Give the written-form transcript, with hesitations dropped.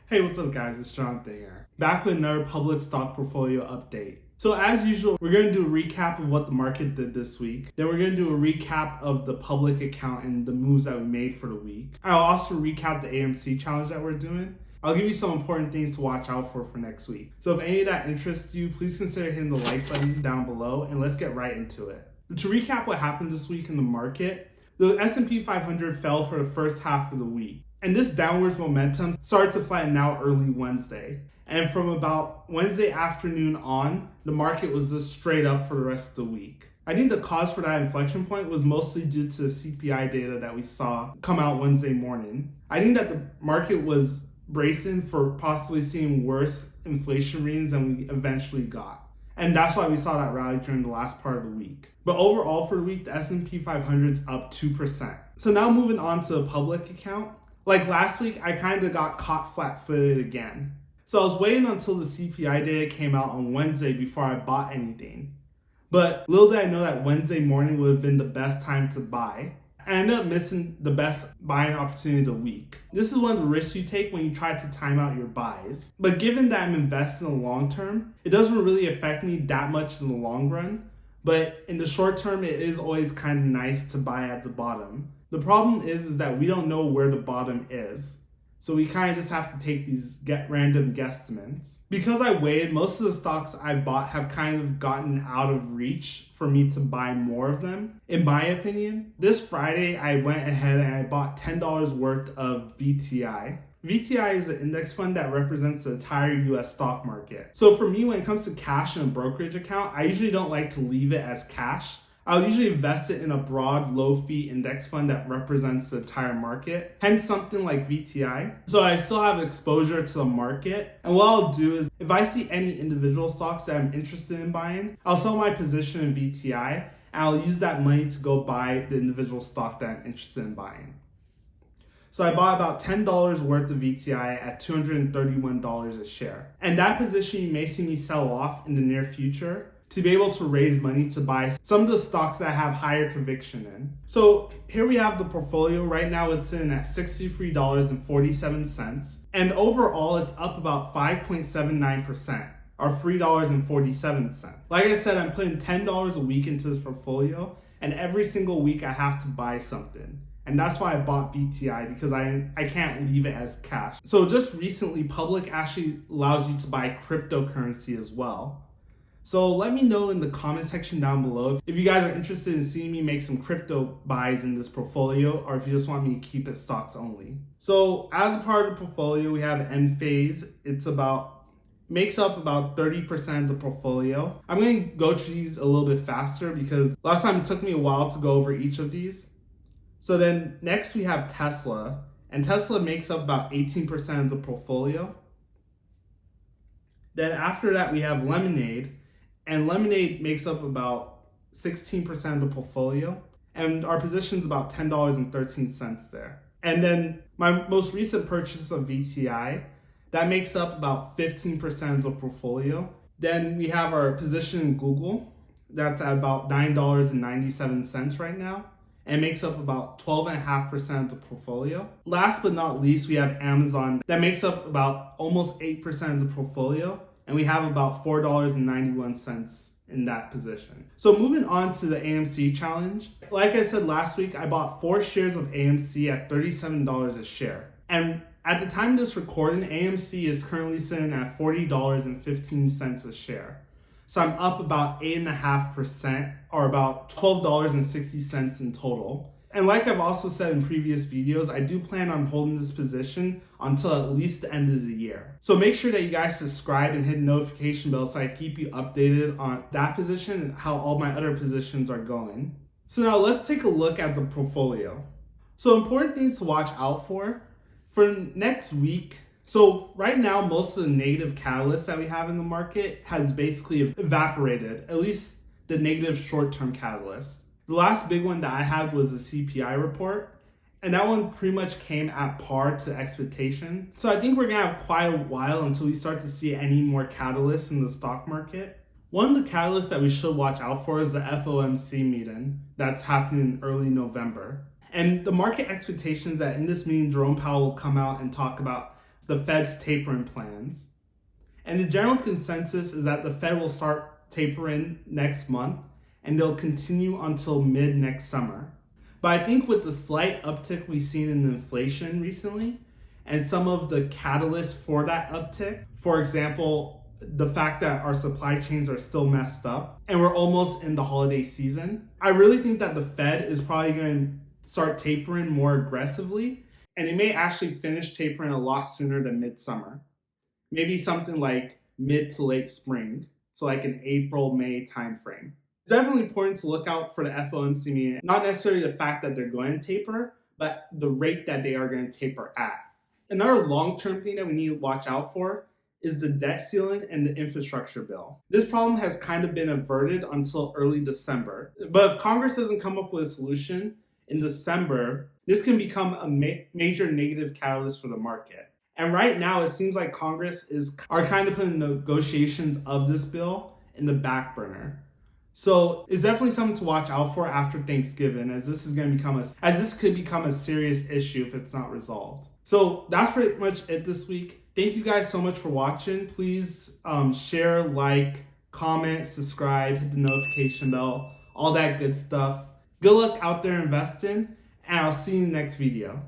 Hey, what's up guys, it's Sorunke here. Back with another public stock portfolio update. So as usual, we're going to do a recap of what the market did this week. Then we're going to do a recap of the public account and the moves that we made for the week. I'll also recap the AMC challenge that we're doing. I'll give you some important things to watch out for next week. So if any of that interests you, please consider hitting the like button down below and let's get right into it. To recap what happened this week in the market, the S&P 500 fell for the first half of the week. And this downwards momentum started to flatten out early Wednesday. And from about Wednesday afternoon on, the market was just straight up for the rest of the week. I think the cause for that inflection point was mostly due to the CPI data that we saw come out Wednesday morning. I think that the market was bracing for possibly seeing worse inflation readings than we eventually got. And that's why we saw that rally during the last part of the week. But overall for the week, the S&P 500 is up 2%. So now moving on to the public account. Like last week, I kind of got caught flat-footed again. So I was waiting until the CPI data came out on Wednesday before I bought anything. But little did I know that Wednesday morning would have been the best time to buy. I ended up missing the best buying opportunity of the week. This is one of the risks you take when you try to time out your buys. But given that I'm invested in the long term, it doesn't really affect me that much in the long run. But in the short term, it is always kind of nice to buy at the bottom. The problem is that we don't know where the bottom is. So we kind of just have to take these random guesstimates. Because I waited, most of the stocks I bought have kind of gotten out of reach for me to buy more of them, in my opinion. This Friday, I went ahead and I bought $10 worth of VTI. VTI is an index fund that represents the entire US stock market. So for me, when it comes to cash in a brokerage account, I usually don't like to leave it as cash. I'll usually invest it in a broad, low-fee index fund that represents the entire market, hence something like VTI. So I still have exposure to the market. And what I'll do is, if I see any individual stocks that I'm interested in buying, I'll sell my position in VTI, and I'll use that money to go buy the individual stock that I'm interested in buying. So I bought about $10 worth of VTI at $231 a share. And that position you may see me sell off in the near future to be able to raise money to buy some of the stocks that I have higher conviction in. So here we have the portfolio. Right now it's sitting at $63.47. And overall it's up about 5.79%, or $3.47. Like I said, I'm putting $10 a week into this portfolio, and every single week I have to buy something. And that's why I bought VTI, because I can't leave it as cash. So just recently, Public actually allows you to buy cryptocurrency as well. So let me know in the comment section down below if you guys are interested in seeing me make some crypto buys in this portfolio, or if you just want me to keep it stocks only. So as a part of the portfolio, we have end phase. Makes up about 30% of the portfolio. I'm going to go through these a little bit faster because last time it took me a while to go over each of these. So then next we have Tesla, and Tesla makes up about 18% of the portfolio. Then after that we have Lemonade, and Lemonade makes up about 16% of the portfolio, and our position's about $10.13 there. And then my most recent purchase of VTI, that makes up about 15% of the portfolio. Then we have our position in Google, that's at about $9.97 right now, and makes up about 12.5% of the portfolio. Last but not least, we have Amazon, that makes up about almost 8% of the portfolio, and we have about $4.91 in that position. So moving on to the AMC challenge. Like I said last week, I bought 4 shares of AMC at $37 a share. And at the time of this recording, AMC is currently sitting at $40.15 a share. So I'm up about 8.5%, or about $12.60 in total. And like I've also said in previous videos, I do plan on holding this position until at least the end of the year. So make sure that you guys subscribe and hit the notification bell so I keep you updated on that position and how all my other positions are going. So now let's take a look at the portfolio. So important things to watch out for next week. So right now, most of the negative catalysts that we have in the market has basically evaporated, at least the negative short-term catalysts. The last big one that I had was the CPI report, and that one pretty much came at par to expectation. So I think we're gonna have quite a while until we start to see any more catalysts in the stock market. One of the catalysts that we should watch out for is the FOMC meeting that's happening in early November. And the market expectations that in this meeting, Jerome Powell will come out and talk about the Fed's tapering plans. And the general consensus is that the Fed will start tapering next month and they'll continue until mid next summer. But I think with the slight uptick we've seen in inflation recently and some of the catalysts for that uptick, for example, the fact that our supply chains are still messed up and we're almost in the holiday season, I really think that the Fed is probably going to start tapering more aggressively, and it may actually finish tapering a lot sooner than midsummer. Maybe something like mid to late spring, so like an April, May timeframe. It's definitely important to look out for the FOMC meeting, not necessarily the fact that they're going to taper, but the rate that they are going to taper at. Another long-term thing that we need to watch out for is the debt ceiling and the infrastructure bill. This problem has kind of been averted until early December. But if Congress doesn't come up with a solution in December, this can become a major negative catalyst for the market. And right now, it seems like Congress are kind of putting negotiations of this bill in the back burner. So it's definitely something to watch out for after Thanksgiving, as this could become a serious issue if it's not resolved. So that's pretty much it this week. Thank you guys so much for watching. Please share, like, comment, subscribe, hit the notification bell, all that good stuff. Good luck out there investing, and I'll see you in the next video.